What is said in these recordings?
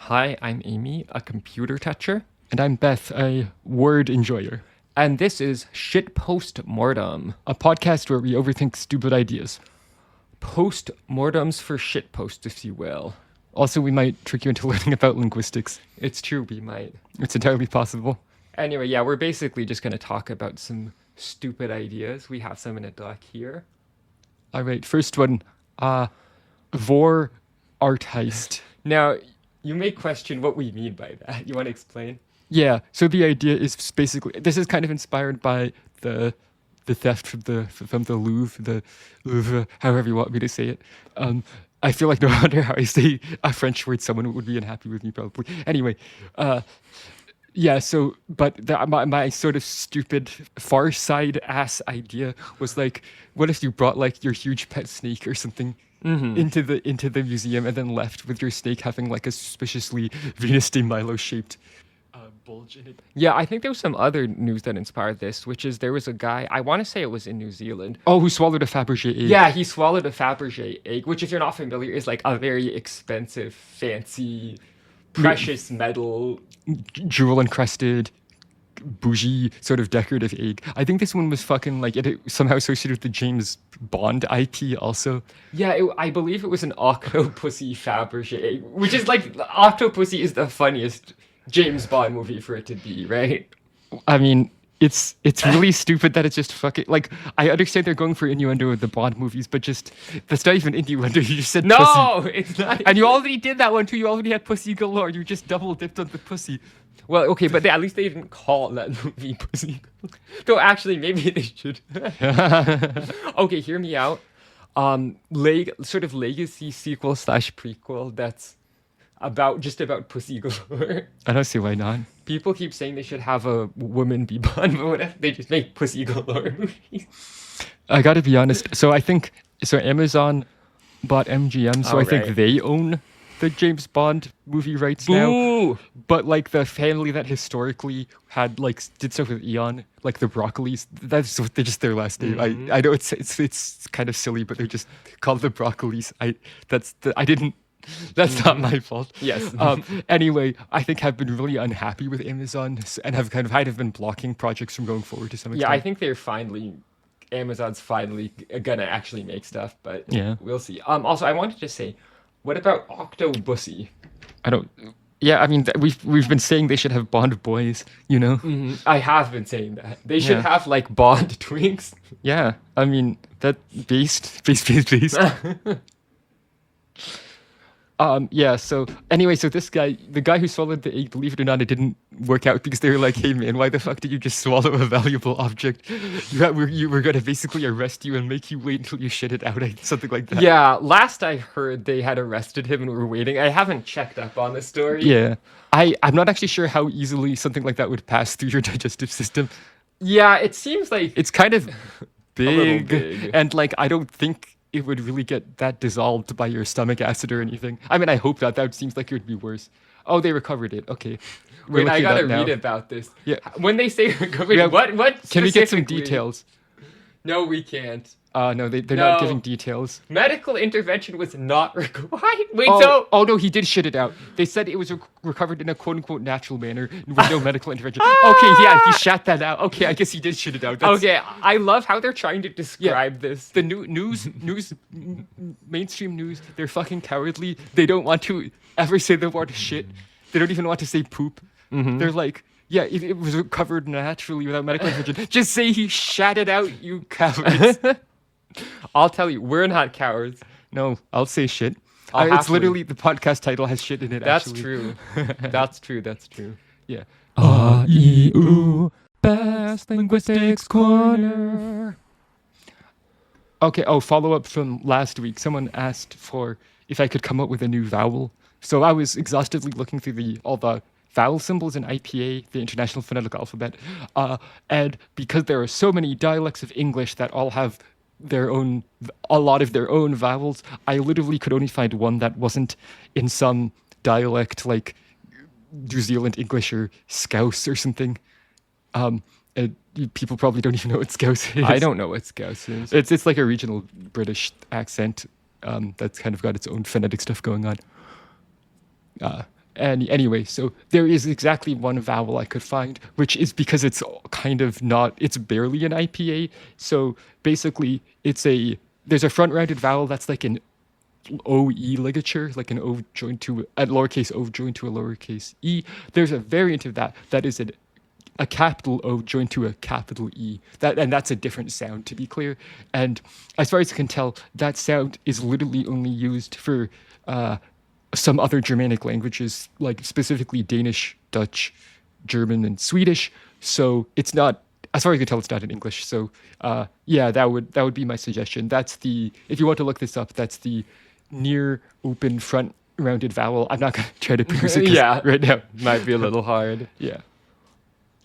Hi, I'm Amy, a computer toucher. And I'm Beth, a word enjoyer. And this is Shitpost Mortem. A podcast where we overthink stupid ideas. Post-mortems for shitpost, if you will. Also, we might trick you into learning about linguistics. It's true, we might. It's entirely possible. Anyway, yeah, we're basically just going to talk about some stupid ideas. We have some in a doc here. All right, first one. Vore art heist. Now, you may question what we mean by that. You want to explain? Yeah, so the idea is basically, this is kind of inspired by the theft from the Louvre, however you want me to say it. I feel like no matter how I say a French word, someone would be unhappy with me probably. Anyway, yeah, so, but my sort of stupid far side ass idea was like, what if you brought like your huge pet snake or something into the museum and then left with your snake having like a suspiciously Venus de Milo shaped bulge in it? Yeah, I think there was some other news that inspired this, which is there was a guy, I want to say it was in New Zealand. Oh, who swallowed a Fabergé egg. Yeah, he swallowed a Fabergé egg, which if you're not familiar is like a very expensive, fancy, precious metal. Jewel encrusted, bougie, sort of decorative egg. I think this one was fucking like it somehow associated with the James Bond IP also. Yeah, I believe it was an Octopussy Fabergé egg, which is like, Octopussy is the funniest James Bond movie for it to be, right? I mean, it's really stupid that it's just fucking like, I understand they're going for innuendo with the Bond movies, but just that's not even innuendo. You just said No, pussy. it's not. And you already did that one too. You already had pussy galore. You just double dipped on the pussy. Well, okay, but at least they didn't call that movie Pussy. Though actually, maybe they should. Okay, hear me out. Sort of legacy sequel / prequel that's about pussy galore. I don't see why not. People keep saying they should have a woman be Bond, but what if they just make pussy galore movies? I gotta be honest. So I think Amazon bought MGM, so I think right. they own the James Bond movie rights Boo! now. But like the family that historically had like did stuff with Eon, like the Broccolis, they're just their last name. I know it's kind of silly, but they're just called the Broccolis. That's not my fault. Yes. Anyway, I think have been really unhappy with Amazon and have kind of been blocking projects from going forward to some extent. Yeah, I think Amazon's finally gonna actually make stuff, but yeah, we'll see. Also, I wanted to say, what about Octobussy? Yeah, I mean, we've been saying they should have Bond boys, you know? Mm-hmm. I have been saying that. They should have, like, Bond twinks. Yeah, I mean, that based. Yeah, so anyway, so this guy, the guy who swallowed the egg, believe it or not, it didn't work out because they were like, hey man, why the fuck did you just swallow a valuable object? You were going to basically arrest you and make you wait until you shit it out, something like that. Yeah, last I heard they had arrested him and were waiting. I haven't checked up on the story. Yeah, I'm not actually sure how easily something like that would pass through your digestive system. Yeah, it seems like... It's kind of big. Big. And like, I don't think it would really get that dissolved by your stomach acid or anything. I mean, I hope not. That seems like it would be worse. Oh, they recovered it. Okay. Wait, I gotta read about this. Yeah. When they say recovered, yeah, what can we get some details? No, we can't. No, they're not giving details. Medical intervention was not required. Wait, Oh no, he did shit it out. They said it was recovered in a quote-unquote natural manner with no medical intervention. Okay, yeah, he shat that out. Okay, I guess he did shit it out. Okay, I love how they're trying to describe this. The mainstream news, they're fucking cowardly. They don't want to ever say the word shit. They don't even want to say poop. They're like, yeah, it was recovered naturally without medical intervention. Just say he shat it out, you cowards. I'll tell you, we're not cowards. No, I'll say shit. It's literally, the podcast title has shit in it, That's actually. true. That's true. Yeah. A-E-U, Best Linguistics Corner. Okay, follow up from last week. Someone asked for if I could come up with a new vowel. So I was exhaustively looking through all the vowel symbols in IPA, the International Phonetic Alphabet. And because there are so many dialects of English that all have a lot of their own vowels, I literally could only find one that wasn't in some dialect like New Zealand English or Scouse or something. People probably don't even know what Scouse is. I don't know what Scouse is. It's like a regional British accent that's kind of got its own phonetic stuff going on. And anyway, so there is exactly one vowel I could find, which is because it's kind of not, it's barely an IPA. So basically, there's a front-rounded vowel that's like an OE ligature, like an O joined to a lowercase O joined to a lowercase E. There's a variant of that is a capital O joined to a capital E. That's a different sound, to be clear. And as far as I can tell, that sound is literally only used for some other Germanic languages, like specifically Danish, Dutch, German, and Swedish. So it's not, as far as I can tell, it's not in English. So yeah, that would be my suggestion. If you want to look this up, that's the near open front rounded vowel. I'm not going to try to pronounce it right now. Might be a little hard. Yeah.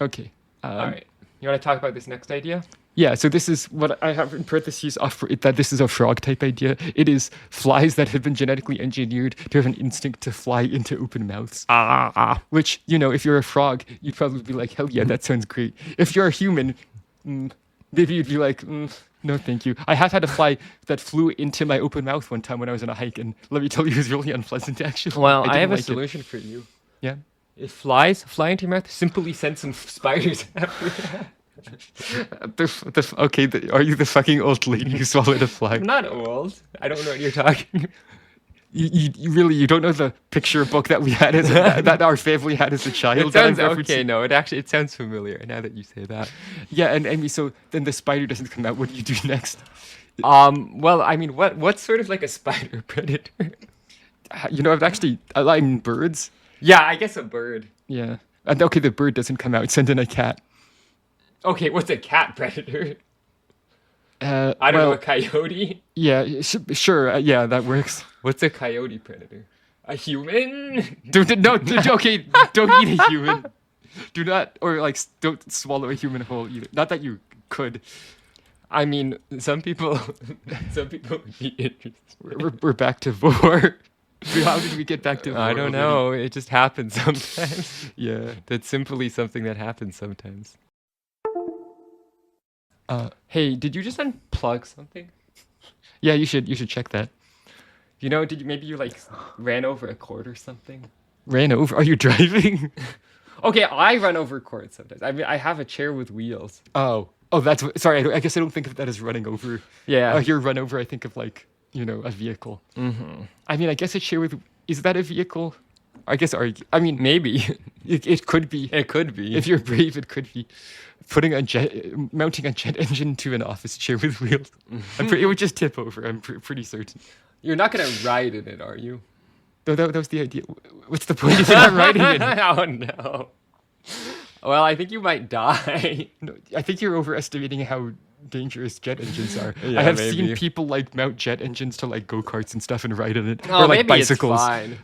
Okay. All right. You want to talk about this next idea? Yeah, so this is what I have in parentheses that this is a frog type idea. It is flies that have been genetically engineered to have an instinct to fly into open mouths. Which, if you're a frog, you'd probably be like, hell yeah, that sounds great. If you're a human, maybe you'd be like, no, thank you. I have had a fly that flew into my open mouth one time when I was on a hike, and let me tell you, it was really unpleasant, actually. Well, I have a solution for you. Yeah? If flies fly into your mouth, simply send some spiders after that. Are you the fucking old lady who swallowed a fly? I'm not old. I don't know what you're talking. You don't know the picture book that we had that our family had as a child. It sounds okay. No, it sounds familiar now that you say that. Yeah, and Amy, so then the spider doesn't come out. What do you do next? Well, I mean, what's sort of like a spider predator? I mean birds. Yeah, I guess a bird. Yeah, and okay, the bird doesn't come out. Send in a cat. Okay, what's a cat predator? I don't know, a coyote? Yeah, sure. Yeah, that works. What's a coyote predator? A human? Okay, don't eat a human. Do not, don't swallow a human whole either. Not that you could. I mean, some people would be interested. We're back to Vore. How did we get back to Vore? I don't know. It just happens sometimes. Yeah. That's simply something that happens sometimes. Hey, did you just unplug something? Yeah, you should check that. Maybe you ran over a cord or something? Ran over? Are you driving? Okay, I run over cords sometimes. I mean, I have a chair with wheels. Oh, sorry. I guess I don't think of that as running over. Yeah. Your run over, I think of a vehicle. Mm-hmm. I mean, I guess a chair with, is that a vehicle? I guess, maybe. It could be. It could be. If you're brave, it could be. Mounting a jet engine to an office chair with wheels. It would just tip over. I'm pretty certain. You're not gonna ride in it, are you? No, that was the idea. What's the point if you're not riding it? Oh no. Well, I think you might die. No, I think you're overestimating how dangerous jet engines are. Yeah, I have maybe. seen people mount jet engines to go-karts and stuff and ride in it. Oh, or maybe bicycles. It's fine.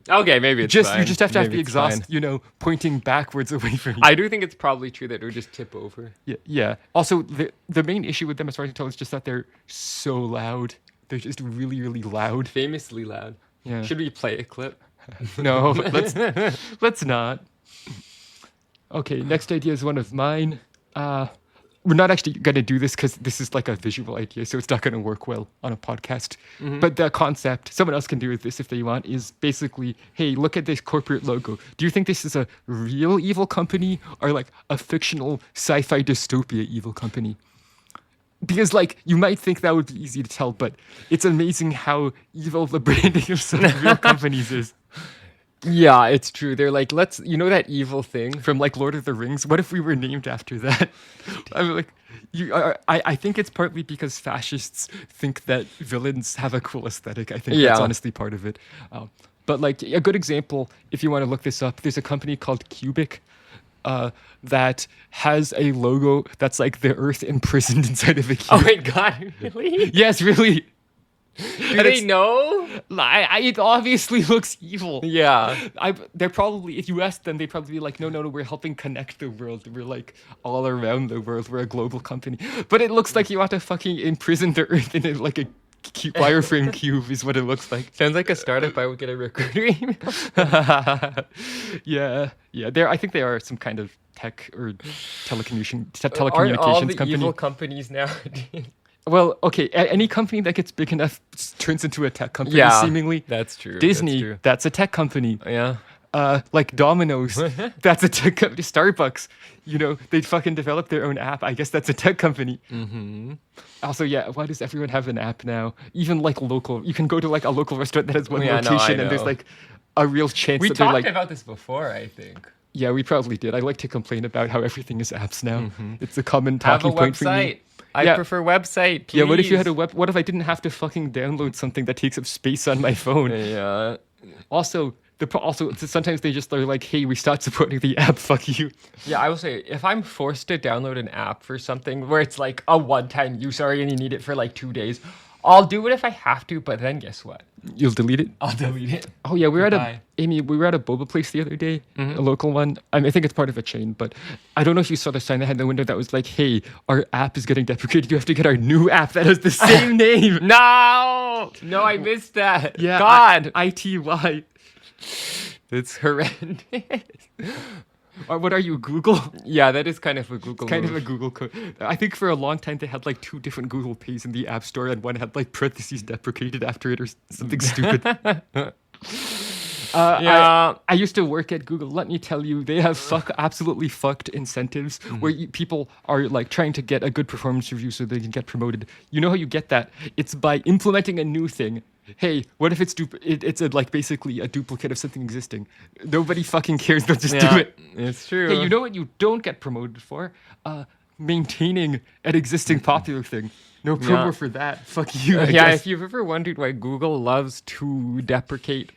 Okay, maybe it's fine. You just have to have Maybe the it's exhaust, fine. pointing backwards away from you. I do think it's probably true that it would just tip over. Yeah. Also, the main issue with them, as far as I can tell, is just that they're so loud. They're just really, really loud. Famously loud. Yeah. Should we play a clip? No, let's not. Okay, next idea is one of mine. We're not actually going to do this because this is like a visual idea, so it's not going to work well on a podcast. Mm-hmm. But the concept, someone else can do with this if they want, is basically, hey, look at this corporate logo. Do you think this is a real evil company or a fictional sci-fi dystopia evil company? Because you might think that would be easy to tell, but it's amazing how evil the branding of some real companies is. Yeah, it's true. They're let's, that evil thing from Lord of the Rings. What if we were named after that? I'm I think it's partly because fascists think that villains have a cool aesthetic. I think that's honestly part of it. But a good example, if you want to look this up, there's a company called Cubic that has a logo that's the Earth imprisoned inside of a cube. Oh my god, really? Yes, really. Do they know? It obviously looks evil. Yeah. They're probably, if you ask them, they'd probably be no, we're helping connect the world. We're all around the world. We're a global company. But it looks like you want to fucking imprison the Earth in a wireframe cube is what it looks like. Sounds like a startup I would get a recruiter email. Yeah. I think they are some kind of tech or telecommunications Aren't all the company. Evil companies nowadays? Well, okay, any company that gets big enough turns into a tech company, seemingly. That's true. Disney, that's a tech company. Yeah. like Domino's. That's a tech company. Starbucks, they'd fucking develop their own app. I guess that's a tech company. Mm-hmm. Also, yeah, why does everyone have an app now? Even like local, you can go to like a local restaurant that has one Yeah, no, I location, and there's know. like a real chance We that they're talked like. about this before, I think. Yeah, we probably did. I like to complain about how everything is apps now. It's a common Have a talking point for me. website. I Yeah. prefer website. Please. Yeah, what if you had a web? What if I didn't have to fucking download something that takes up space on my phone? Yeah. Also, sometimes they just are like, "Hey, we stopped supporting the app. Fuck you." Yeah, I will say, if I'm forced to download an app for something where it's like a one-time use, and you need it for like 2 days, I'll do it if I have to, but then guess what? You'll delete it. I'll delete it. Oh yeah, we were Goodbye. we were at a boba place the other day, a local one. I mean, I think it's part of a chain, but I don't know if you saw the sign that had in the window that was like, "Hey, our app is getting deprecated. You have to get our new app that has the same name." No! No, I missed that. Yeah, God. ITY. It's horrendous. Or what are you, Google? Yeah, that is kind of a Google Kind of a move. Google code. I think for a long time they had like 2 different Google Pays in the App Store, and one had like parentheses deprecated after it or something stupid. Yeah. I used to work at Google. Let me tell you, they have absolutely fucked incentives where people are like trying to get a good performance review so they can get promoted. You know how you get that? It's by implementing a new thing. Hey, what if it's like basically a duplicate of something existing? Nobody fucking cares. They'll just do it. It's true. Hey, you know what you don't get promoted for? Maintaining an existing popular thing. No promo Yeah. for that. Fuck you. I Yeah, guess. if you've ever wondered why Google loves to deprecate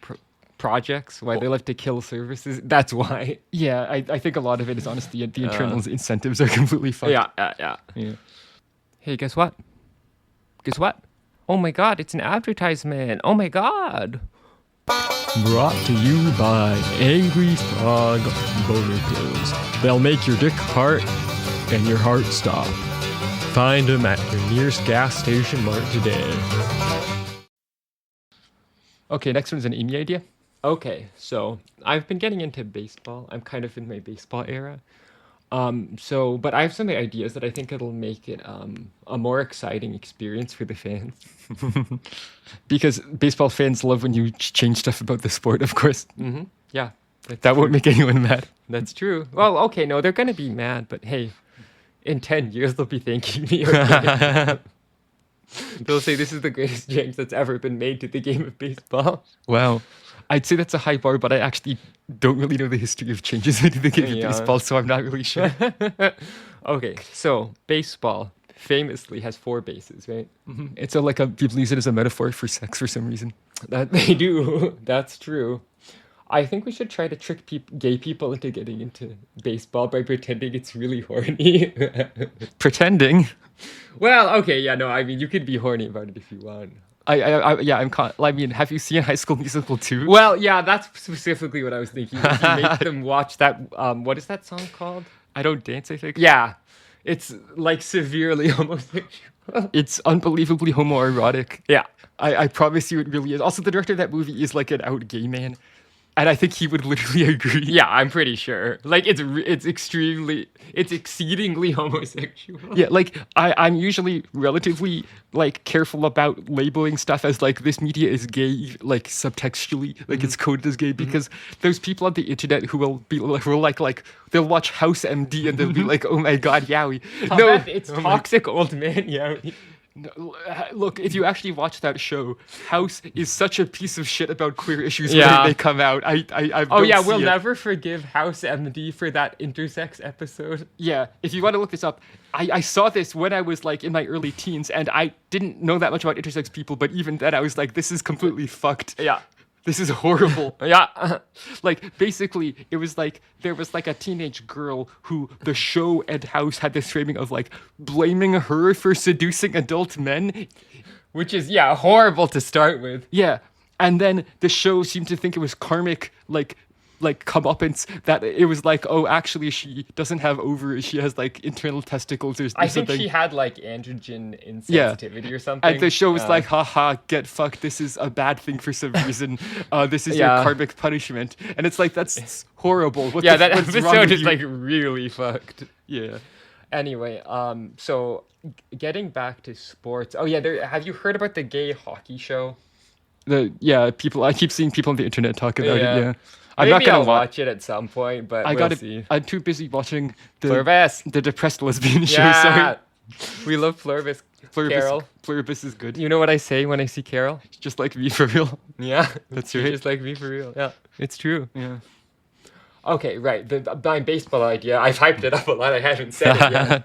projects, why they love to kill services, that's why. Yeah, I think a lot of it is honestly the internal incentives are completely fucked. Yeah. Yeah. Hey, guess what? Guess what? Oh my god, it's an advertisement. Oh my god. Brought to you by Angry Frog Boner Pills. They'll make your dick hard and your heart stop. Find them at your nearest gas station mart today. Okay, next one's an Amy idea. Okay, so I've been getting into baseball. I'm kind of in my baseball era. But I have some ideas that I think it'll make it a more exciting experience for the fans. Because baseball fans love when you change stuff about the sport, of course. Yeah, That won't make anyone mad. that's true. Well, okay, no, they're gonna be mad, but hey, in 10 years they'll be thanking me. They'll say this is the greatest change that's ever been made to the game of baseball. Wow. I'd say that's a high bar, but I actually don't really know the history of changes into the game Yeah. of baseball, so I'm not really sure. Okay, so baseball famously has 4 bases, right? It's people use it as a metaphor for sex for some reason. That they do. That's true. I think we should try to trick gay people into getting into baseball by pretending it's really horny. Pretending. Well, okay, yeah, no, I mean, you could be horny about it if you want. I mean, have you seen High School Musical 2? Well, yeah, that's specifically what I was thinking. If you make them watch that, what is that song called? I Don't Dance, I think. Yeah, it's like severely homosexual. It's unbelievably homoerotic. Yeah. I promise you it really is. Also, the director of that movie is like an out gay man. And I think he would literally agree. Yeah, I'm pretty sure. Like, it's exceedingly homosexual. Yeah, like I'm usually relatively like careful about labeling stuff as like this media is gay, like subtextually, like it's coded as gay because there's people on the internet who will be like they'll watch House MD and they'll be like, oh my god, yowie. No, it's toxic old man, yeah. No, look, if you actually watch that show, House is such a piece of shit about queer issues Yeah. when they come out. I Oh don't yeah, see we'll it. never forgive House MD for that intersex episode. Yeah, if you want to look this up, I saw this when I was like in my early teens, and I didn't know that much about intersex people, but even then I was like, this is completely fucked. Yeah. This is horrible. Yeah. Like, basically, it was like, there was like a teenage girl who the show and House had this framing of like blaming her for seducing adult men. Which is, yeah, horrible to start with. Yeah. And then the show seemed to think it was karmic, like comeuppance, that it was like, oh, actually she doesn't have ovaries, she has like internal testicles or I think something. she had like androgen insensitivity or something. And the show was like, haha, get fucked, this is a bad thing for some reason. This is Yeah. your karmic punishment. And it's like, that's horrible. What yeah, the- that what's wrong episode with is you? like really fucked. Yeah. Anyway, so getting back to sports. Oh yeah, have you heard about the gay hockey show? I keep seeing people on the internet talk about it, yeah. I'm Maybe not gonna I'll watch it at some point, but we'll see. I'm too busy watching Pluribus. the depressed lesbian show. Yeah. Sorry. We love Pluribus. Carol. Pluribus is good. You know what I say when I see Carol? Just like me for real. Yeah. That's You're right. just like me for real. Yeah. It's true. Yeah. Okay, right. My baseball idea, I've hyped it up a lot. I haven't said it yet.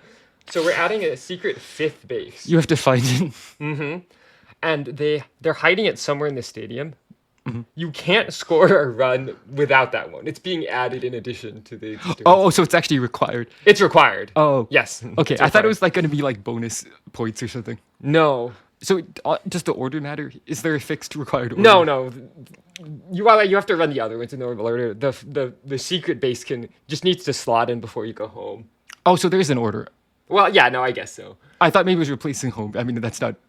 So we're adding a secret fifth base. You have to find it. Mm-hmm. And they're hiding it somewhere in the stadium. Mm-hmm. You can't score a run without that one. It's being added in addition to the existing Oh, ones. so it's actually required. It's required. Oh. Yes. Okay, it's I thought it required. was like going to be like bonus points or something. No. So does the order matter? Is there a fixed required order? No. You have to run the other ones in normal order. The secret base just needs to slot in before you go home. Oh, so there is an order. Well, yeah, no, I guess so. I thought maybe it was replacing home. I mean,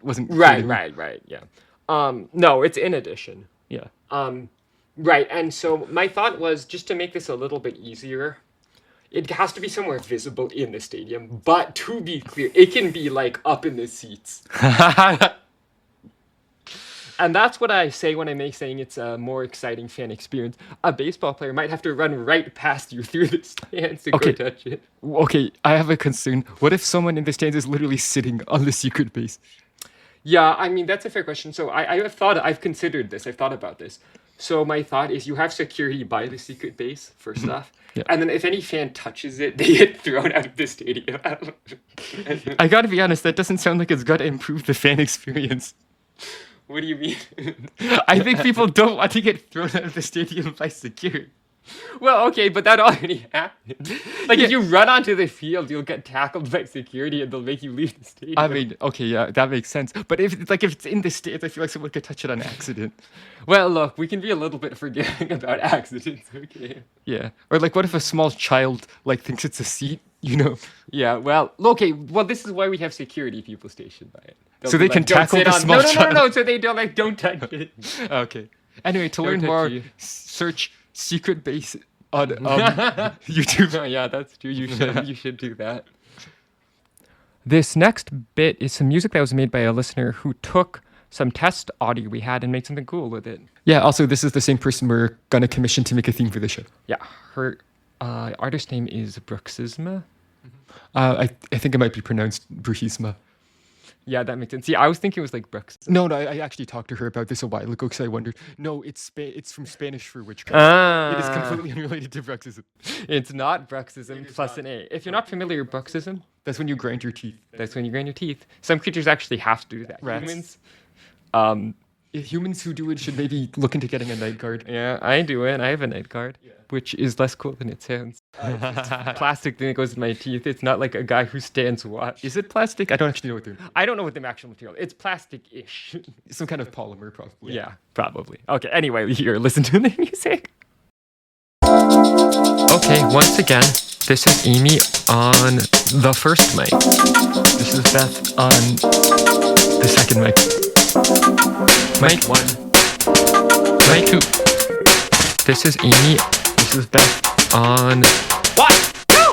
wasn't Right, clear. right, yeah. No, it's in addition. Yeah. Right, and so my thought was just to make this a little bit easier, it has to be somewhere visible in the stadium, but to be clear, it can be like up in the seats. And that's what I say when I'm saying it's a more exciting fan experience. A baseball player might have to run right past you through the stands to go touch it. Okay, I have a concern. What if someone in the stands is literally sitting on the secret base? Yeah, I mean, that's a fair question. So I've considered this. I've thought about this. So my thought is you have security by the secret base, first off. Yeah. And then if any fan touches it, they get thrown out of the stadium. I gotta be honest, that doesn't sound like it's gonna improve the fan experience. What do you mean? I think people don't want to get thrown out of the stadium by security. Well, okay, but that already happened. Like, if you run onto the field, you'll get tackled by security and they'll make you leave the stadium. I mean, okay, yeah, that makes sense. But if it's in the stands, I feel like someone could touch it on accident. Well, look, we can be a little bit forgiving about accidents, okay? Yeah. Or like, what if a small child thinks it's a seat? You know? Yeah, well, okay, well, this is why we have security people stationed by it. They'll So be they can "Don't tackle sit the on-" small no, child. so they don't touch it. Okay. Anyway, to Don't learn touch more, you. search secret base on YouTube. Yeah, that's true. You should do that. This next bit is some music that was made by a listener who took some test audio we had and made something cool with it. Yeah. Also, this is the same person we're gonna commission to make a theme for the show. Yeah, her artist name is Bruxisma. I think it might be pronounced bruxisma. Yeah, that makes sense. See, I was thinking it was like Brux. No, I actually talked to her about this a while ago because I wondered. No, it's from Spanish for witchcraft. Ah, It is completely unrelated to bruxism. It's not Bruxism plus an A. If you're not familiar with Bruxism, That's when you grind your teeth. that's when you grind your teeth. Some creatures actually have to do that. Rats. Humans. Humans who do it should maybe look into getting a night guard. Yeah, I do it. I have a night guard, which is less cool than it sounds. Plastic thing that goes in my teeth. It's not like a guy who stands watch. Is it plastic? I don't actually know what they're. I don't know what the actual material. It's plastic-ish. Some kind of polymer, probably. Yeah, probably. Okay, anyway, here, listen to the music. Okay, once again, this is Amy on the first mic. This is Beth on the second mic. Mic 1. Mic 2. This is Amy. This is Beth on... What? No!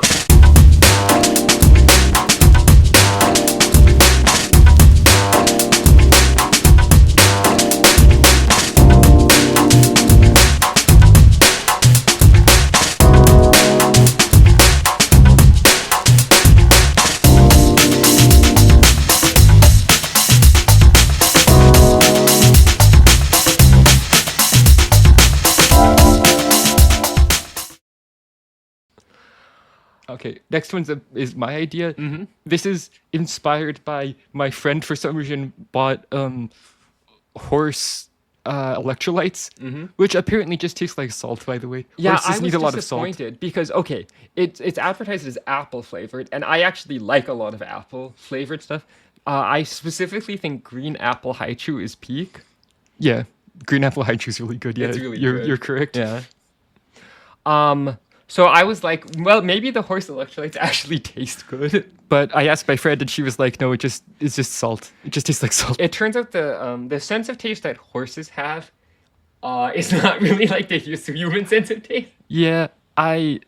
Okay, next one's is my idea. This is inspired by my friend for some reason bought horse electrolytes, which apparently just taste like salt, by the way. Yeah, Horses I was need a lot of salt. disappointed because, okay, it's advertised as apple flavored, and I actually like a lot of apple flavored stuff. I specifically think green apple haichu is peak. Yeah, green apple haichu is really good. Yeah, It's really you're good. you're correct. Yeah. So I was like, well, maybe the horse electrolytes actually taste good. But I asked my friend, and she was like, "No, it's just salt. It just tastes like salt." It turns out the sense of taste that horses have is not really like the human sense of taste. I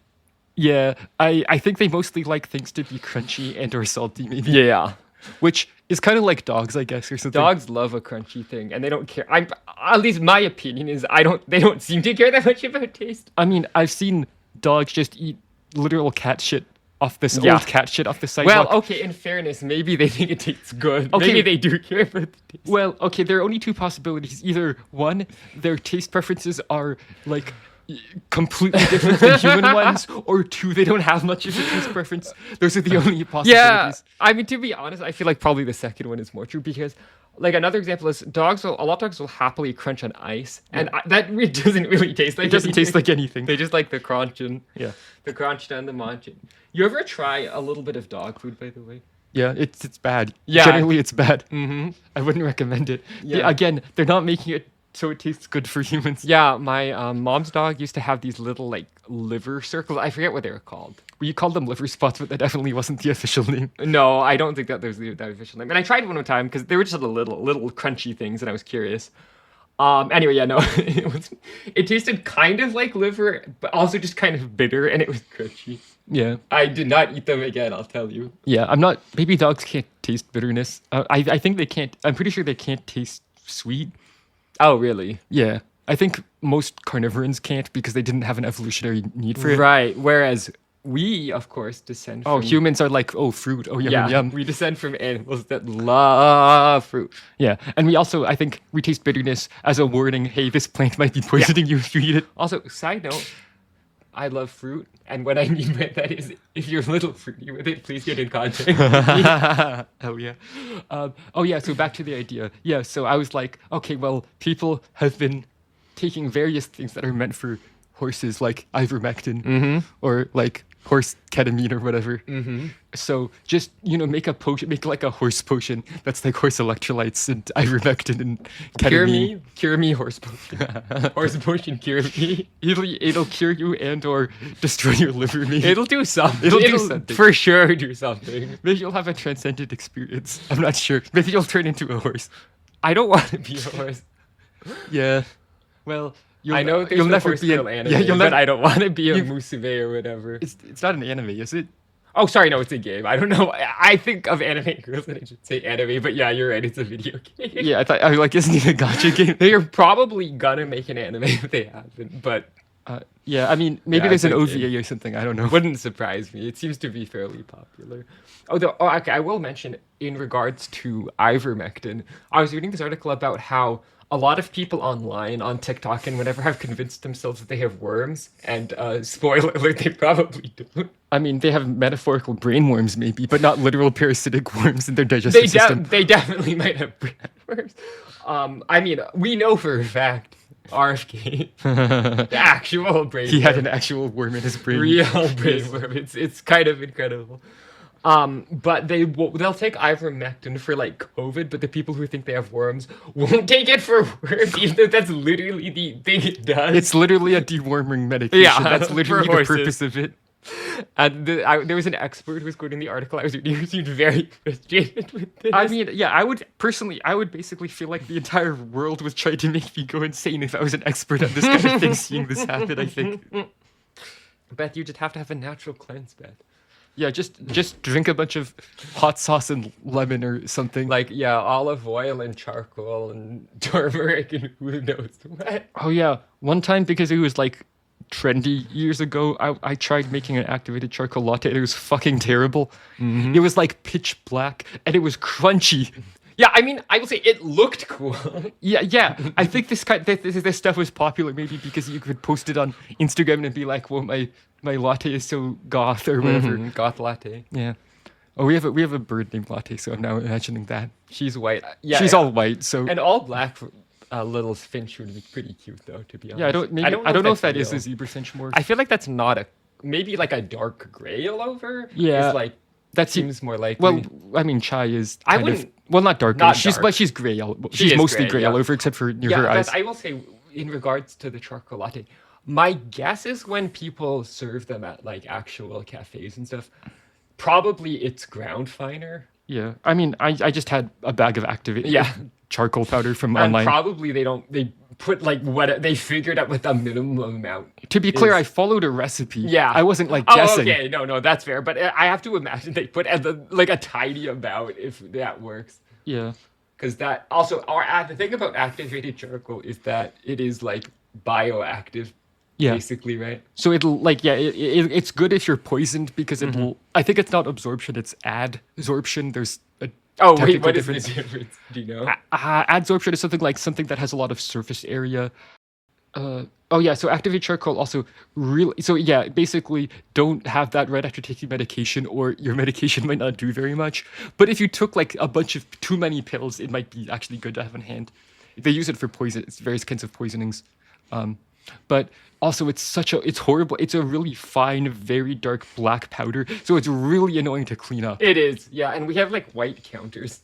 think they mostly like things to be crunchy and or salty, maybe. Yeah. Which It's kind of like dogs, I guess, or something. Dogs love a crunchy thing, and they don't care. At least my opinion is they don't seem to care that much about taste. I mean, I've seen dogs just eat literal cat shit off this Yeah. old cat shit off the sidewalk. Well, okay, in fairness, maybe they think it tastes good. Okay. Maybe they do care about the taste. Well, okay, there are only two possibilities. Either one, their taste preferences are like completely different than human ones, or two, they don't have much of a taste preference. Those are the only possibilities. Yeah, I mean, to be honest, I feel like probably the second one is more true because, like, another example is a lot of dogs will happily crunch on ice, and that doesn't really taste like It doesn't anything. taste like anything. They just like the crunching. Yeah. The crunch and the munching. You ever try a little bit of dog food, by the way? Yeah, it's bad. Yeah. Generally, it's bad. Mm-hmm. I wouldn't recommend it. Yeah. Again, they're not making it so it tastes good for humans. Yeah, my mom's dog used to have these little, like, liver circles. I forget what they were called. We called them liver spots, but that definitely wasn't the official name. No, I don't think that was the official name. And I tried one time because they were just little crunchy things, and I was curious. Anyway, yeah, no, it tasted kind of like liver, but also just kind of bitter, and it was crunchy. Yeah. I did not eat them again, I'll tell you. Yeah, I'm not. Baby dogs can't taste bitterness. I think they can't. I'm pretty sure they can't taste sweet. Oh, really? Yeah. I think most carnivorans can't because they didn't have an evolutionary need for it. Right. Whereas we, of course, descend from... Oh, humans are like, oh, fruit. Oh, yum, Yeah, yum. we descend from animals that love fruit. Yeah. And we also, I think, we taste bitterness as a warning. Hey, this plant might be poisoning you if you eat it. Also, side note, I love fruit, and what I mean by that is, if you're a little fruity with it, please get in contact with me. Oh, yeah. Oh, yeah. So back to the idea. Yeah. So I was like, okay, well, people have been taking various things that are meant for horses, like ivermectin or like horse ketamine or whatever. So just, make a potion, make like a horse potion that's like horse electrolytes and ivermectin and ketamine. Cure me, horse potion. Horse potion, cure me. It'll cure you and or destroy your liver. Maybe. It'll do something. It'll do something. For sure do something. Maybe you'll have a transcendent experience. I'm not sure. Maybe you'll turn into a horse. I don't want to be a horse. Yeah. Well, I know there's you'll no never horse be girl an anime, yeah. You'll but never. I don't want to be a you- musume or whatever. It's not an anime, is it? Oh, sorry, no, it's a game. I don't know. I think of anime girls and I should say anime, but yeah, you're right. It's a video game. Yeah, I was like, isn't it a gotcha game? They are probably gonna make an anime if they haven't, but Yeah, I mean, maybe Yeah, there's an it's okay. OVA or something. I don't know. wouldn't surprise me. It seems to be fairly popular. Okay, I will mention in regards to ivermectin, I was reading this article about how a lot of people online, on TikTok and whatever, have convinced themselves that they have worms, and spoiler alert, they probably don't. I mean, they have metaphorical brain worms, maybe, but not literal parasitic worms in their digestive system. They definitely might have brain worms. I mean, we know for a fact, RFK, the actual brain He had worm, an actual worm in his brain. real brain worm. It's kind of incredible. But they'll take ivermectin for like COVID, but the people who think they have worms won't take it for worms, even though that's literally the thing it does. It's literally a deworming medication. Yeah, That's for literally the horses. purpose of it. And there was an expert who was quoting the article I was reading who seemed very frustrated with this. I mean, yeah, I would basically feel like the entire world was trying to make me go insane if I was an expert at this kind of thing, seeing this happen, I think. Beth, you just have to have a natural cleanse, Beth. Yeah, just drink a bunch of hot sauce and lemon or something. Like, yeah, olive oil and charcoal and turmeric and who knows what. Oh yeah, one time because it was like trendy years ago, I tried making an activated charcoal latte and it was fucking terrible. It was like pitch black and it was crunchy. Yeah, I mean, I will say it looked cool. Yeah. I think this stuff was popular maybe because you could post it on Instagram and be like, "Well, my latte is so goth" or whatever. Goth latte. Yeah. Oh, we have a bird named Latte, so I'm now imagining that. She's white. Yeah, She's all white, so and all black. Little finch would be pretty cute, though. To be honest. yeah. I don't know if that is a real. zebra finch more. I feel like that's not maybe like a dark gray all over. Yeah. is like That seems more likely. Well, I mean, Chai is I kind of wouldn't- well, not dark. not She's dark. but she's gray. She She's is mostly gray, gray all yeah. over except for near yeah, her but eyes. I will say in regards to the charcoal latte, my guess is when people serve them at like actual cafes and stuff, probably it's ground finer. Yeah, I mean, I just had a bag of activated Yeah. charcoal powder from And online. probably they put like what they figured out what the minimum amount. To be clear, is. I followed a recipe. Yeah. I wasn't like Oh, guessing. okay. No, that's fair. But I have to imagine they put like a tiny amount if that works. Yeah. Because that also, the thing about activated charcoal is that it is like bioactive, Yeah. basically, right? So it'll like it's good if you're poisoned because it'll. I think it's not absorption; it's adsorption. There's a Oh wait, technical what is difference. the difference? Do you know? Adsorption is something that has a lot of surface area. Oh yeah, so activated charcoal also really. So yeah, basically don't have that right after taking medication, or your medication might not do very much. But if you took like a bunch of too many pills, it might be actually good to have in hand. They use it for poison. It's various kinds of poisonings. But also it's horrible. It's a really fine, very dark black powder. So it's really annoying to clean up. It is, yeah, and we have like white counters.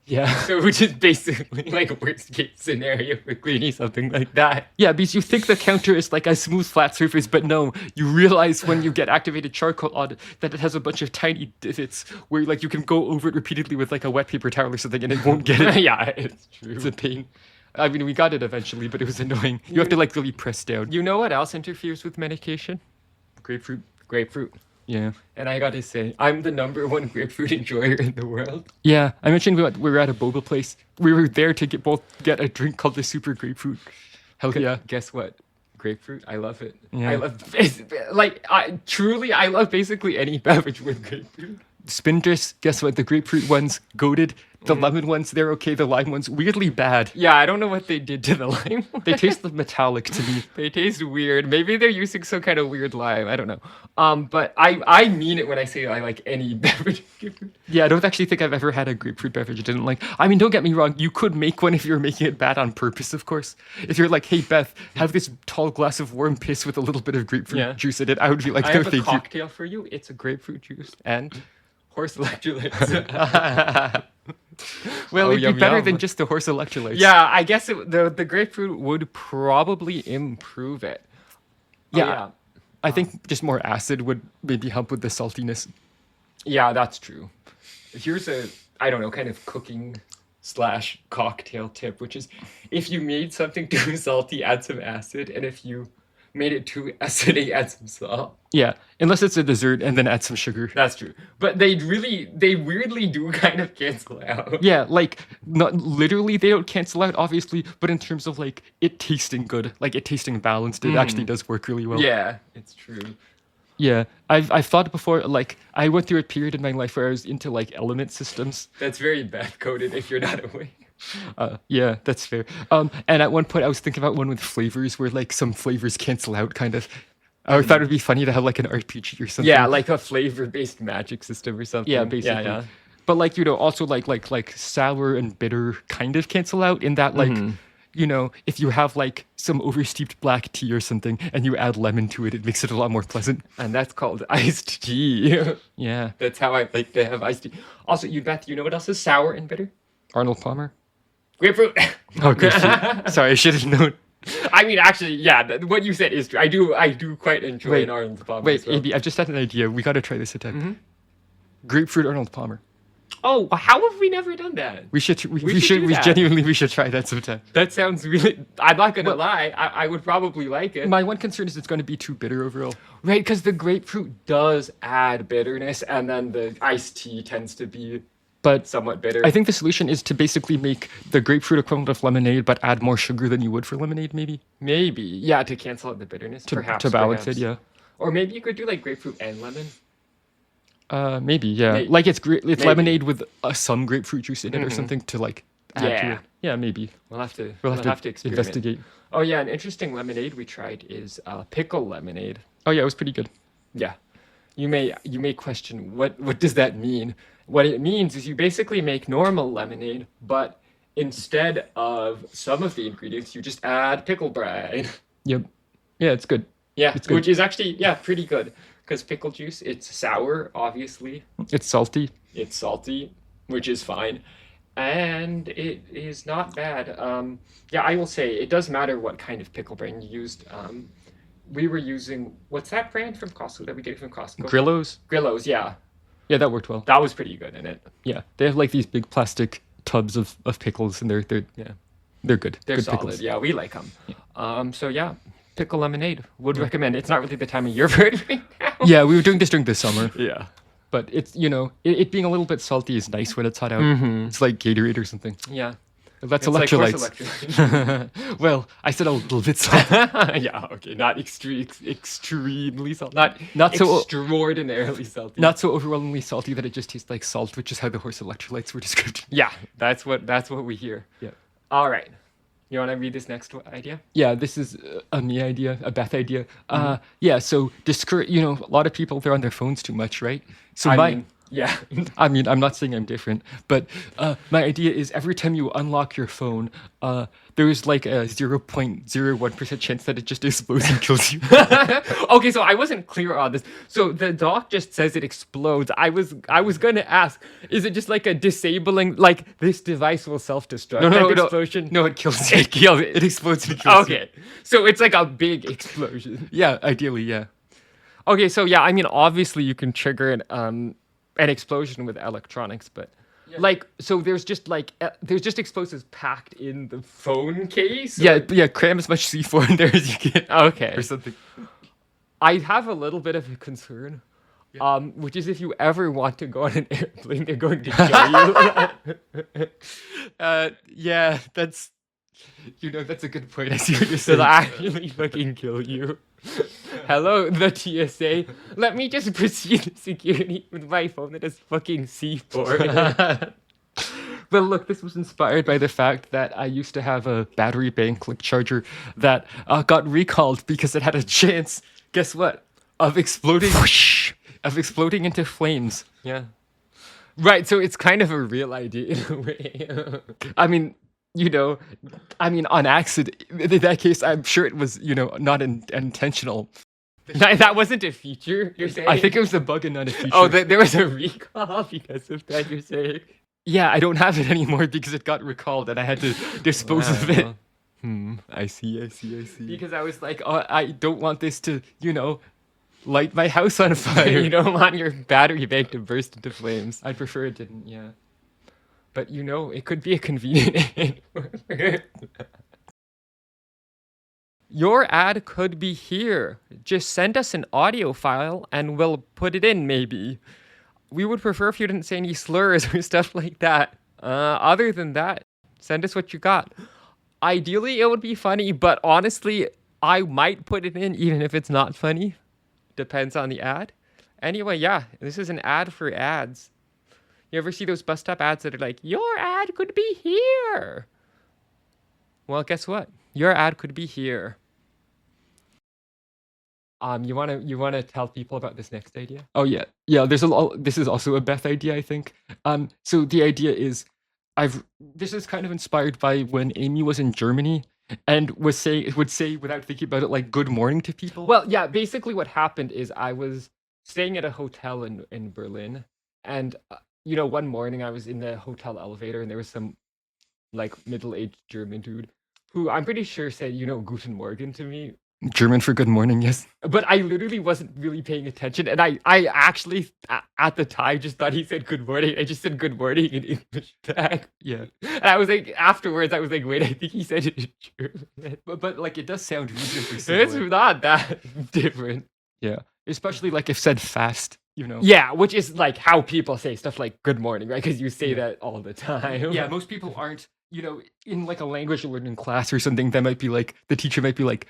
Yeah. So which is basically like a worst case scenario for cleaning something like that. Yeah, because you think the counter is like a smooth, flat surface, but no, you realize when you get activated charcoal on it that it has a bunch of tiny divots where like you can go over it repeatedly with like a wet paper towel or something and it won't get it. Yeah, it's true. It's a pain. I mean, we got it eventually, but it was annoying. You have to like really press down. You know what else interferes with medication? Grapefruit. Grapefruit. Yeah. And I gotta say, I'm the #1 grapefruit enjoyer in the world. Yeah, I mentioned we were at a boba place. We were there to get a drink called the Super Grapefruit. Hell yeah. Guess what? Grapefruit. I love it. Yeah. I love I love basically any beverage with grapefruit. Spindrift, guess what? The grapefruit ones, goated. The lemon ones, they're okay. The lime ones, weirdly bad. Yeah, I don't know what they did to the lime. They taste metallic to me. They taste weird. Maybe they're using some kind of weird lime. I don't know. But I mean it when I say I like any beverage. Yeah, I don't actually think I've ever had a grapefruit beverage I didn't like. I mean, don't get me wrong. You could make one if you're making it bad on purpose, of course. If you're like, hey, Beth, have this tall glass of warm piss with a little bit of grapefruit juice in it, I would be like, I no, have a thank you. cocktail for you. It's a grapefruit juice and horse electrolytes. Well, Oh, it'd yum, be better yum. than just the horse electrolytes. Yeah, I guess the grapefruit would probably improve it. Yeah. I think just more acid would maybe help with the saltiness. Yeah, that's true. Here's a, I don't know, kind of cooking / cocktail tip, which is if you made something too salty, add some acid, and if you made it too acidic, add some salt. Yeah, unless it's a dessert and then add some sugar. That's true. But they weirdly do kind of cancel out. Yeah, like not literally they don't cancel out, obviously, but in terms of like it tasting good, like it tasting balanced, it actually does work really well. Yeah, it's true. Yeah, I've thought before, like I went through a period in my life where I was into like element systems. That's very bad coded if you're not awake. Yeah, that's fair. And at one point I was thinking about one with flavors where like some flavors cancel out, kind of. I thought it'd be funny to have like an RPG or something. Yeah, like a flavor-based magic system or something. Yeah, basically. Yeah. But like, you know, also like sour and bitter kind of cancel out in that like, you know, if you have like some oversteeped black tea or something and you add lemon to it, it makes it a lot more pleasant. And that's called iced tea. Yeah. That's how I like to have iced tea. Also, Beth, you know what else is sour and bitter? Arnold Palmer. Grapefruit. Oh, grapefruit. Sorry, I should have known. I mean, actually, yeah, what you said is true. I do quite enjoy an Arnold Palmer. Wait, as well. AB, I've just had an idea. We got to try this attack. Grapefruit Arnold Palmer. Oh, how have we never done that? We should do that. genuinely, we should try that sometime. That sounds really. I'm not gonna lie. I would probably like it. My one concern is it's going to be too bitter overall. Right, because the grapefruit does add bitterness, and then the iced tea tends to be But somewhat bitter. I think the solution is to basically make the grapefruit equivalent of lemonade, but add more sugar than you would for lemonade, maybe. maybe, yeah, to cancel out the bitterness, perhaps To balance perhaps. it, yeah. Or maybe you could do like grapefruit and lemon. Maybe, yeah. Maybe. Like it's Maybe. lemonade with some grapefruit juice in it or something to like add to Yeah. it. Yeah, maybe. We'll have to. We'll have to experiment. investigate. Oh yeah, an interesting lemonade we tried is pickle lemonade. Oh yeah, it was pretty good. Yeah, you may question what does that mean? What it means is you basically make normal lemonade, but instead of some of the ingredients, you just add pickle brine. Yep. Yeah, it's good. Yeah, It's good. which is actually pretty good because pickle juice, it's sour, obviously. It's salty. It's salty, which is fine. And it is not bad. Yeah, I will say it does matter what kind of pickle brine you used. We were using, what's that brand from Costco that we get from Costco? Grillos. Grillo's, yeah. Yeah, that worked well. That was pretty good in it. Yeah, they have like these big plastic tubs of pickles, and they're Yeah. They're good. They're good solid. pickles. Yeah, we like them. So yeah, pickle lemonade. Would recommend. It's not really the time of year for it right now. Yeah, we were doing this during the summer, Yeah. but it's it being a little bit salty is nice when it's hot out. It's like Gatorade or something. Yeah. That's It's like horse electrolytes. Well, I said a little bit salty. Yeah, okay, not extremely salty, Not so- extraordinarily salty. Not so overwhelmingly salty that it just tastes like salt, which is how the horse electrolytes were described. Yeah, that's what we hear. Yeah. All right, you want to read this next idea? Yeah, this is a me idea, a Beth idea. Yeah, so discourage. A lot of people they're on their phones too much, right? So Yeah. I'm not saying I'm different, but my idea is every time you unlock your phone, there is like a 0.01% chance that it just explodes and kills you. Okay, so I wasn't clear on this. So the doc just says it explodes. I was gonna ask, is it just like a disabling, like this device will self-destruct? type explosion? No, it kills you. It kills it. It explodes and kills you. Okay, so it's like a big explosion. Yeah, ideally, yeah. Okay, so yeah, I mean, obviously you can trigger an explosion with electronics, but so there's just explosives packed in the phone case. Yeah, cram as much C4 in there as you can. Okay. Or something. I have a little bit of a concern, which is if you ever want to go on an airplane, they're going to kill you. Yeah, that's a good point. I see what you're They'll saying. actually fucking kill you. Hello, the TSA. Let me just proceed with security with my phone that is fucking C4. But look, this was inspired by the fact that I used to have a battery bank like charger that got recalled because it had a chance. Guess what? Of exploding. Of exploding into flames. Yeah. Right, so it's kind of a real idea in a way. I mean, on accident. In that case, I'm sure it was, not intentional. That wasn't a feature, you're saying? I think it was a bug and not a feature. Oh, there was a recall because of that, you're saying? Yeah, I don't have it anymore because it got recalled and I had to dispose of it. I see. Because I was like, oh, I don't want this to, light my house on fire. You don't want your battery bank to burst into flames. I'd prefer it didn't, yeah. But it could be a convenient Your ad could be here. Just send us an audio file and we'll put it in, maybe. We would prefer if you didn't say any slurs or stuff like that. Other than that, send us what you got. Ideally, it would be funny, but honestly, I might put it in even if it's not funny. Depends on the ad. Anyway, yeah, this is an ad for ads. You ever see those bus stop ads that are like, your ad could be here? Well, guess what? Your ad could be here. You wanna tell people about this next idea? Oh yeah. This is also a Beth idea, I think. So the idea is, this is kind of inspired by when Amy was in Germany and would say without thinking about it like good morning to people. Well, yeah. Basically, what happened is I was staying at a hotel in Berlin, and one morning I was in the hotel elevator and there was some like middle-aged German dude who I'm pretty sure said, Guten Morgen to me. German for good morning, yes. But I literally wasn't really paying attention. And I actually, at the time, just thought he said good morning. I just said good morning in English back. Yeah. And I was like, afterwards, I was like, wait, I think he said it in German. But like, it does sound reasonably similar. It's not that different. Yeah. Especially like if said fast, Yeah, which is like how people say stuff like good morning, right? Because you say that all the time. Yeah, most people aren't, in like a language learning class or something, the teacher might be like,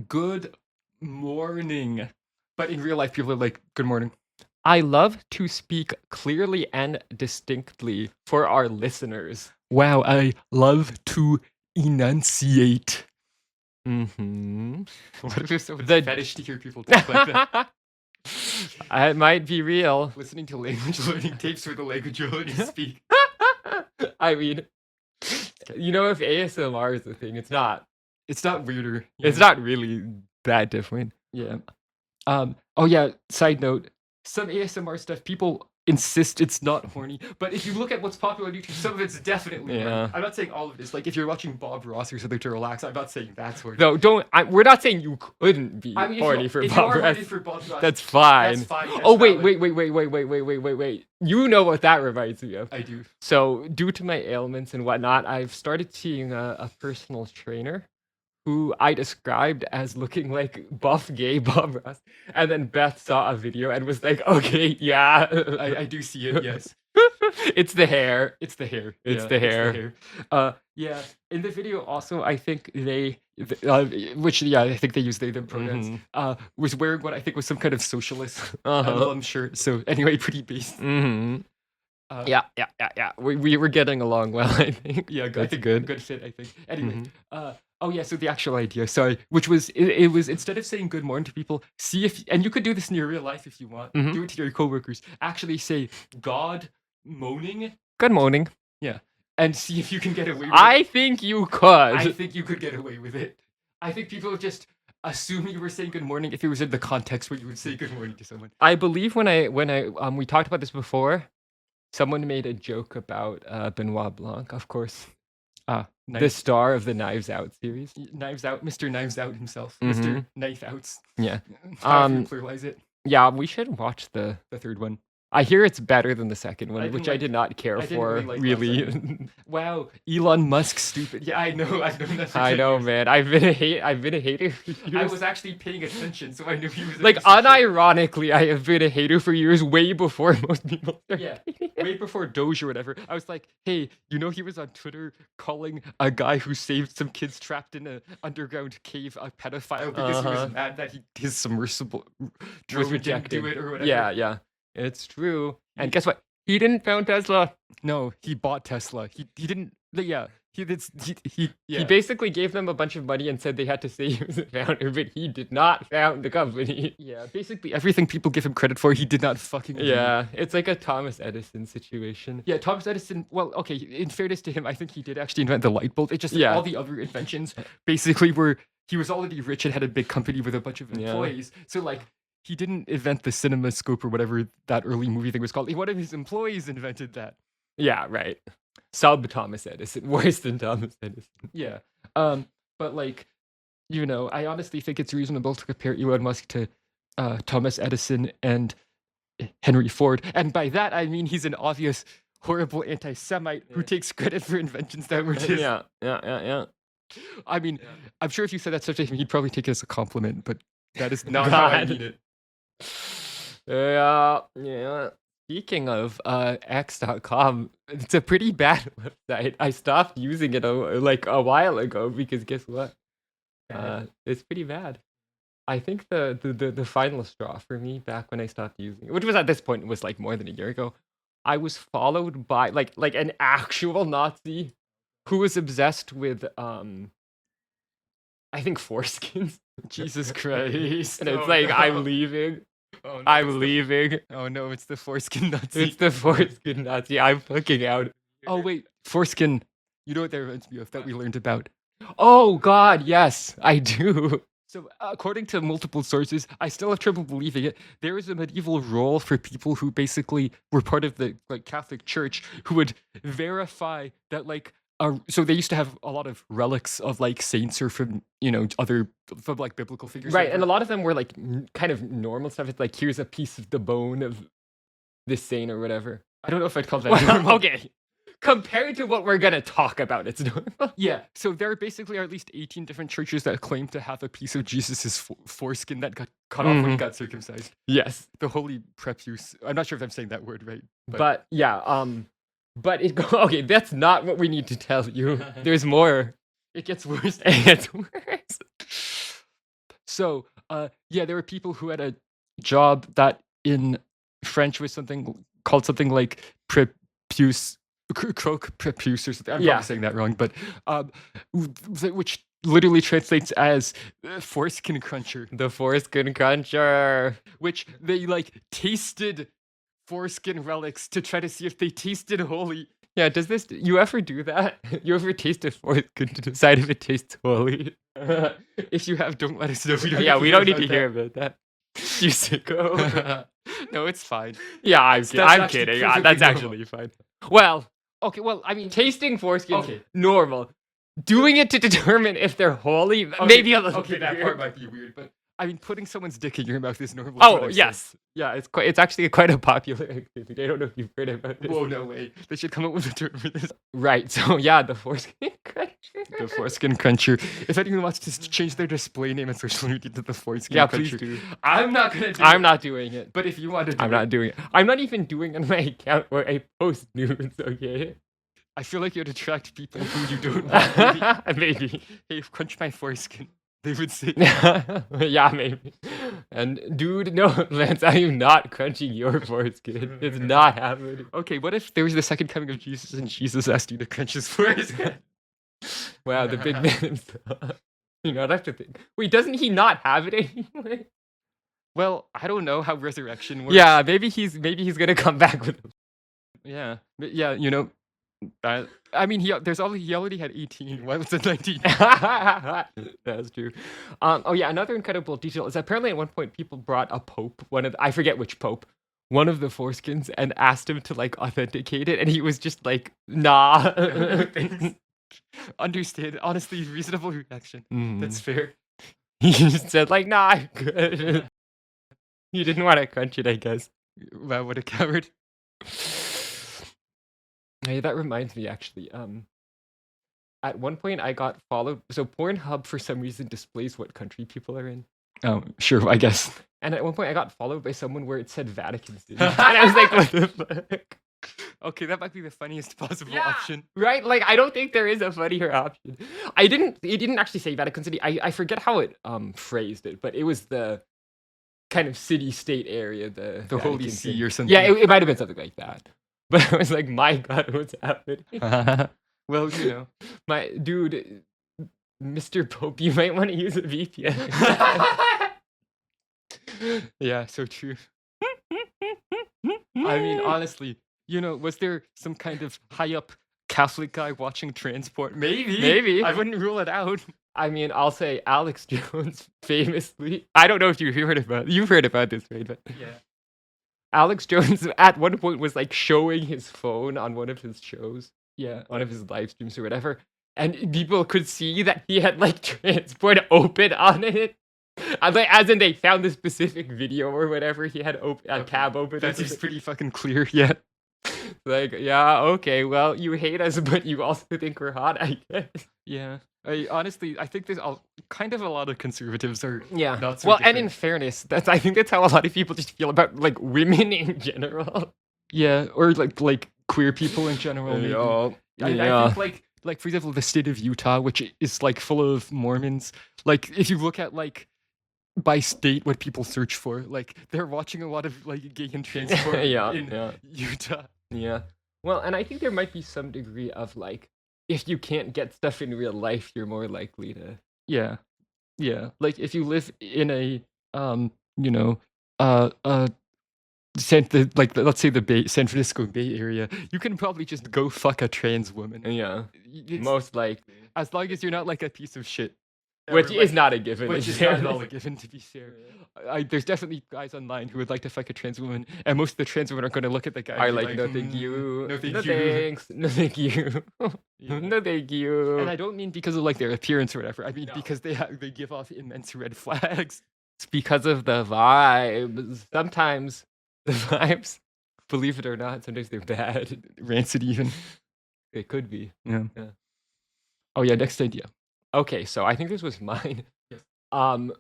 good morning. But in real life, people are like, good morning. I love to speak clearly and distinctly for our listeners. Wow, I love to enunciate. Mm-hmm. What if it's so fetish to hear people talk like that? It might be real. Listening to language learning tapes for the language you're learning to speak. I mean, if ASMR is a thing, it's not. It's not weirder. It's not really that different. Yeah. Oh yeah, side note. Some ASMR stuff, people insist it's not horny. But if you look at what's popular on YouTube, some of it's definitely Yeah. horny. I'm not saying all of it is. Like if you're watching Bob Ross or something to relax, I'm not saying that's horny. No, don't. We're not saying you couldn't be I mean, horny for if Bob you are Ross. horny for Bob Ross, That's fine. That's fine. That's Oh wait, valid. wait. You know what that reminds me of. I do. So, due to my ailments and whatnot, I've started seeing a personal trainer who I described as looking like buff gay Bob Ross. And then Beth saw a video and was like, okay, yeah. I do see it. Yes. It's the hair. It's the hair. It's Yeah, the hair. Yeah. In the video, also, I think they, I think they used they them pronouns. Was wearing what I think was some kind of socialist emblem shirt. So anyway, pretty basic. Mm-hmm. Yeah. We were getting along well, I think. Yeah, That's I think good. Good fit, I think. Anyway, oh yeah. So the actual idea, sorry, which was it was instead of saying good morning to people, see if and you could do this in your real life if you want. Do it to your coworkers. Actually, say God moaning. Good morning. Yeah, and see if you can get away with it. I think you could. I think you could get away with it. I think people would just assume you were saying good morning if it was in the context where you would say good morning to someone. I believe when I we talked about this before, someone made a joke about Benoit Blanc, of course, the star of the Knives Out series. Knives Out, Mr. Knives Out himself, Mhm. Mr. Knife Outs. Yeah. However you pluralize it. Yeah, we should watch the third one. I hear it's better than the second one, didn't which I like- did not care I didn't for, really like that really. second. Wow, Elon Musk stupid. Yeah, I know. I've known that. For I 10 know, years. man. I've been a hater for I years. was actually paying attention, so I knew he was a Like, piece of shit. unironically, I have been a hater for years, way before most people. Yeah, way before Doge or whatever. I was like, hey, you know, he was on Twitter calling a guy who saved some kids trapped in an underground cave a pedophile because he was mad that his submersible drone didn't rejected. do it or whatever. Yeah. It's true. And guess what? He didn't found Tesla. No, he bought Tesla. He didn't. Yeah, he basically gave them a bunch of money and said they had to say he was the founder, but he did not found the company. Yeah, basically everything people give him credit for, he did not fucking do. Yeah, it's like a Thomas Edison situation. Yeah, Thomas Edison, well, okay, in fairness to him, I think he did actually invent the light bulb. It's just that Yeah. all the other inventions basically were, he was already rich and had a big company with a bunch of Yeah. employees. So, like, he didn't invent the cinema scope or whatever that early movie thing was called. One of his employees invented that. Yeah, right. Sub Thomas Edison, worse than Thomas Edison. Yeah. But, like, you know, I honestly think it's reasonable to compare Elon Musk to Thomas Edison and Henry Ford. And by that, I mean he's an obvious, horrible anti-Semite who takes credit for inventions that were just... Yeah. I mean, I'm sure if you said that stuff to him, he'd probably take it as a compliment, but that is not how I God. mean it. Yeah. Speaking of X.com, it's a pretty bad website. I stopped using it a while ago because guess what? It's pretty bad. I think the final straw for me back when I stopped using it, which was at this point was like more than a year ago, I was followed by like an actual Nazi who was obsessed with I think foreskins. Jesus Christ. And it's Oh, like no. I'm leaving. Oh, no, I'm leaving. Oh no, it's the foreskin Nazi. It's the foreskin Nazi. I'm fucking out. Oh wait, foreskin. You know what that reminds me of that we learned about? Oh God, yes, I do. So, according to multiple sources, I still have trouble believing it. There is a medieval role for people who basically were part of the Catholic Church who would verify that so they used to have a lot of relics of saints or from other from biblical figures. Right, and a lot of them were kind of normal stuff. It's like here's a piece of the bone of this saint or whatever. I don't know if I'd call that Well, normal. okay. Compared to what we're gonna talk about, it's normal. Yeah, so there basically are at least 18 different churches that claim to have a piece of Jesus's foreskin that got cut off when he got circumcised. Yes, The holy prepuce. I'm not sure if I'm saying that word right. but yeah, but okay, that's not what we need to tell you. There's more. It gets worse. It gets worse. So, yeah, there were people who had a job that in French was called something like prepuce, croque prepuce or something. I'm Yeah. probably saying that wrong, but which literally translates as foreskin cruncher, The foreskin cruncher. which they tasted foreskin relics to try to see if they tasted holy. Yeah, you ever do that? You ever taste a foreskin to decide if it tastes holy? If you have, don't let us know. We don't need to hear about that. You sicko. No, it's fine. Yeah, I'm actually kidding. perfectly That's normal. actually fine. Well, okay. Well, I mean, tasting foreskins, Okay. normal. Doing it to determine if they're holy, maybe a little Okay, bit that weird. part might be weird, but I mean, putting someone's dick in your mouth is normal. is what Oh I'm saying. yes, yeah. It's actually quite a popular activity. I don't know if you've heard about this. Whoa, no way. They should come up with a term for this. Right. So yeah, the foreskin cruncher. The foreskin cruncher. If anyone wants to change their display name on social media to the foreskin Yeah, cruncher, please do. I'm not gonna do I'm it. not doing it. But if you want to do I'm it, not doing it. I'm not even doing it on my account where I post nudes. Okay. I feel like you'd attract people who you don't want. Maybe. Hey, crunch my foreskin. They would say. Yeah, maybe. And dude, no, Lance, I am not crunching your foreskin. It's not happening. Okay, what if there was the second coming of Jesus and Jesus asked you to crunch his foreskin? Wow, the big man himself. You know, I'd have to think. Wait, doesn't he not have it anyway? Well, I don't know how resurrection works. Yeah, maybe he's gonna come back with him. Yeah. But yeah, you know, I mean, he already had 18. Why was it 19? That's true. Oh yeah, another incredible detail is apparently at one point people brought a pope, I forget which pope, one of the foreskins, and asked him to like authenticate it, and he was just like, nah. Understand. Honestly, reasonable reaction. That's fair. He just said like, nah, I'm good. He didn't want to crunch it, I guess. Wow, what a coward. Hey, that reminds me actually. At one point I got followed. So Pornhub for some reason displays what country people are in. Oh, sure, I guess. And at one point I got followed by someone where it said Vatican City. And I was like, what the fuck? Okay, that might be the funniest possible Yeah. option. Right? Like I don't think there is a funnier option. It didn't actually say Vatican City. I forget how it phrased it, but it was the kind of city-state area, the Holy Vatican See City. or something. Yeah, it might have been something like that. But I was like, my God, what's happening? Well, you know. My dude, Mr. Pope, you might want to use a VPN. Yeah, so true. I mean, honestly, you know, was there some kind of high up Catholic guy watching Transport? Maybe. I wouldn't rule it out. I mean, I'll say Alex Jones famously. I don't know if you've heard about this, right? But Yeah. Alex Jones at one point was like showing his phone on one of his shows, Yeah. one of his live streams or whatever, and people could see that he had like Transport open on it. Like, as in they found the specific video or whatever, he had a tab open. That seems pretty fucking clear, yeah. Like, yeah, okay, well, you hate us, but you also think we're hot, I guess. Yeah. Honestly, I think there's kind of a lot of conservatives are Yeah. not so Well, and in different. fairness, I think that's how a lot of people just feel about like women in general. Yeah, or like queer people in general. Maybe. I think like for example, the state of Utah, which is like full of Mormons. Like if you look at like by state what people search for, like they're watching a lot of like gay and Transport in Utah. Yeah. Well, and I think there might be some degree of like, if you can't get stuff in real life, you're more likely to. Yeah. Like if you live in a let's say the San Francisco Bay Area, you can probably just go fuck a trans woman. Yeah. It's- Most likely. as long as you're not like a piece of shit. Which Or, is like, not a given. Which in is not at fairness. all a given, to be fair. There's definitely guys online who would like to fuck a trans woman, and most of the trans women are going to look at the guy I and be like, no thank you. No thank No you. thanks. No thank you. Yeah. No thank you. And I don't mean because of like their appearance or whatever. I mean because they give off immense red flags. It's because of the vibes. Sometimes the vibes, believe it or not, sometimes they're bad. Rancid even. It could be. Yeah. Yeah. Oh yeah, next idea. Okay, so I think this was mine. Yes.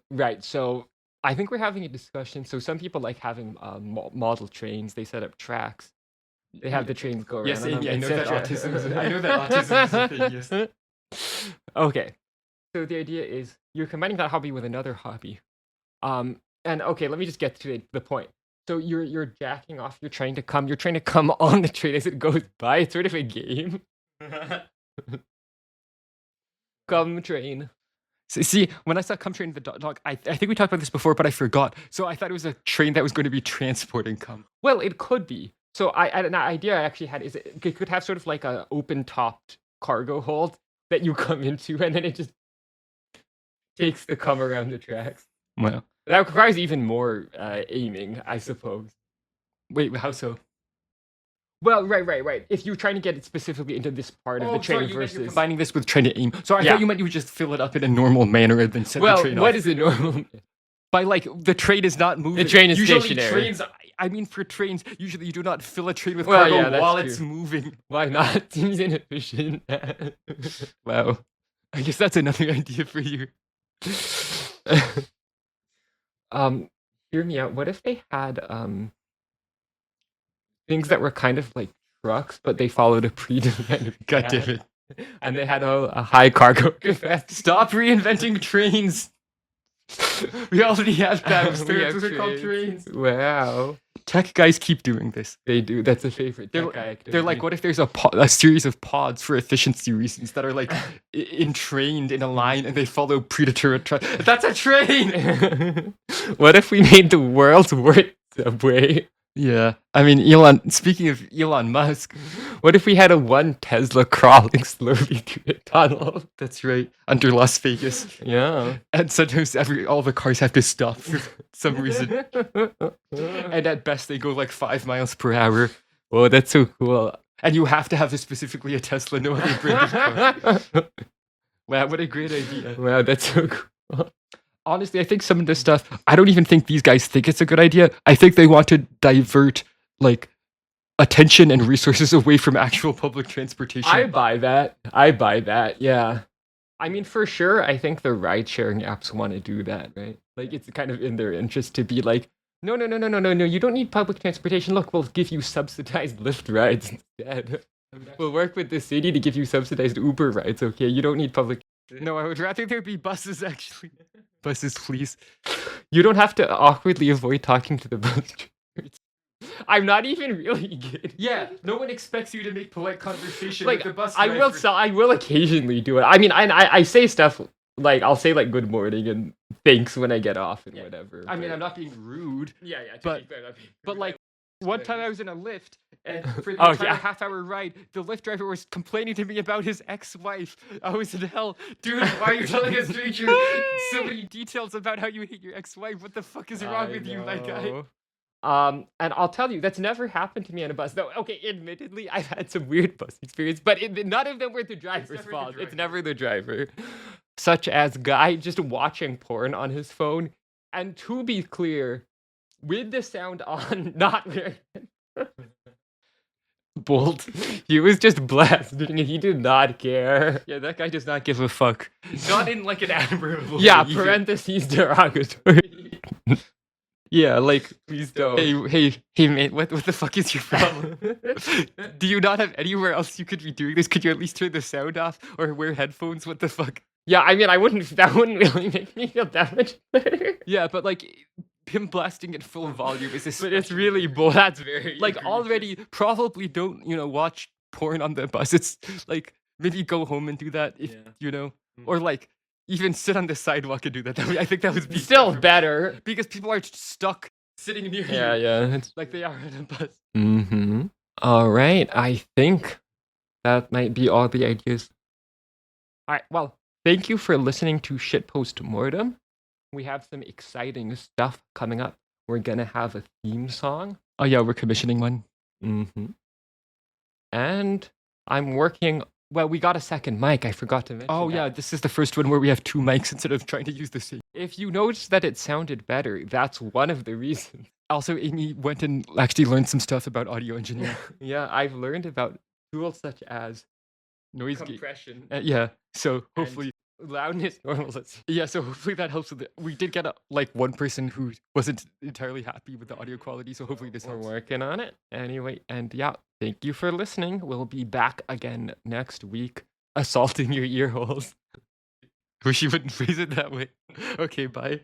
Right. So I think we're having a discussion. So some people like having model trains. They set up tracks. They have the trains go around. Yes, on them, Amy, I know that etc. autism is I know that autism is a thing, yes. Okay. So the idea is you're combining that hobby with another hobby. And okay, let me just get to the point. So you're jacking off, you're trying to come on the train as it goes by. It's sort of a game. Come train. See, when I saw Come Train the Dog, I think we talked about this before, but I forgot. So I thought it was a train that was going to be transporting cum. Well, it could be. So an idea I actually had is it could have sort of like a open topped cargo hold that you come into, and then it just takes the cum around the tracks. Well, That requires even more aiming, I suppose. Wait, how so? Well, right. If you're trying to get it specifically into this part of the train versus... combining this with trying to aim. So I Yeah. thought you meant you would just fill it up in a normal manner and then set the Well, train what off. is the normal... By like the train is not moving. The train is usually stationary. Trains, I mean, for trains, usually you do not fill a train with Well, cargo yeah, that's while true. it's moving. Why not? Seems inefficient. Wow. I guess that's another idea for you. Hear me out. What if they had things that were kind of like trucks, but they followed a predetermined God damn it. and they had a high cargo capacity? Stop reinventing trains. We already have that. We have Those are called trains. trains. Wow. Tech guys keep doing this. They do. That's a favorite. They're, tech guy activity. they're like, what if there's a series of pods for efficiency reasons that are like entrained in a line and they follow predetermined That's a train! What if we made the world's worst subway? Yeah. I mean, speaking of Elon Musk, What if we had a one Tesla crawling slowly through a tunnel? that's right, under Las Vegas. Yeah. And sometimes all the cars have to stop for some reason. And at best, they go like 5 miles per hour. Oh, that's so cool. And you have to have specifically a Tesla, no other brand of car. Wow, what a great idea. Wow, that's so cool. Honestly, I think some of this stuff, I don't even think these guys think it's a good idea. I think they want to divert, like, attention and resources away from actual public transportation. I buy that. Yeah. I mean, for sure, I think the ride-sharing apps want to do that, right? Like, it's kind of in their interest to be like, no, you don't need public transportation. Look, we'll give you subsidized Lyft rides instead. We'll work with the city to give you subsidized Uber rides, okay? You don't need public... No, I would rather there be buses, actually. Buses, please. You don't have to awkwardly avoid talking to the bus drivers. I'm not even really good. Yeah, no one expects you to make polite conversation Like, with the bus I driver. will occasionally do it. I mean, I say stuff like, I'll say like good morning and thanks when I get off and whatever. I mean, but- I'm not being rude, Yeah, but- I'm not being but rude. like, one time I was in a lift, and for the Oh, entire yeah. half-hour ride, the Lyft driver was complaining to me about his ex-wife. I was in hell. Dude, why are you telling a stranger so many details about how you hate your ex-wife? What the fuck is wrong with you, my guy? know. And I'll tell you, that's never happened to me on a bus. Though, okay, admittedly, I've had some weird bus experience, but none of them were the driver's never the fault. It's driver. never the driver. Such as guy just watching porn on his phone, and to be clear, with the sound on, not wearing Bold. he was just blasting it. He did not care. Yeah, that guy does not give a fuck. Not in like an admirable Yeah, way either. parentheses derogatory. Yeah, like, please don't. Hey, mate, what the fuck is your problem? Do you not have anywhere else you could be doing this? Could you at least turn the sound off or wear headphones? What the fuck? Yeah, I mean, that wouldn't really make me feel that much better. Yeah, but like him blasting at full volume is But it's really that's very like egregious. already probably don't watch porn on the bus. It's like maybe go home and do that if or like even sit on the sidewalk and do that. I think that would be still better. better. Because people are stuck sitting near you Yeah. like they are on a bus. Mm-hmm. All right, I think that might be all the ideas. All right, well, thank you for listening to Shitpost Mortem. We have some exciting stuff coming up. We're gonna have a theme song. Oh yeah, we're commissioning one. Mm-hmm. And I'm working... Well, we got a second mic. I forgot to mention Oh that. yeah, this is the first one where we have 2 mics instead of trying to use the same. If you noticed that it sounded better, that's one of the reasons. Also, Amy went and actually learned some stuff about audio engineering. Yeah, I've learned about tools such as Noise gate. compression, Yeah, so hopefully... loudness normalization. Yeah, so hopefully that helps with it. We did get one person who wasn't entirely happy with the audio quality, so hopefully this We're helps. working on it. Anyway, and yeah, thank you for listening. We'll be back again next week, assaulting your ear holes. Wish you wouldn't phrase it that way. Okay, bye.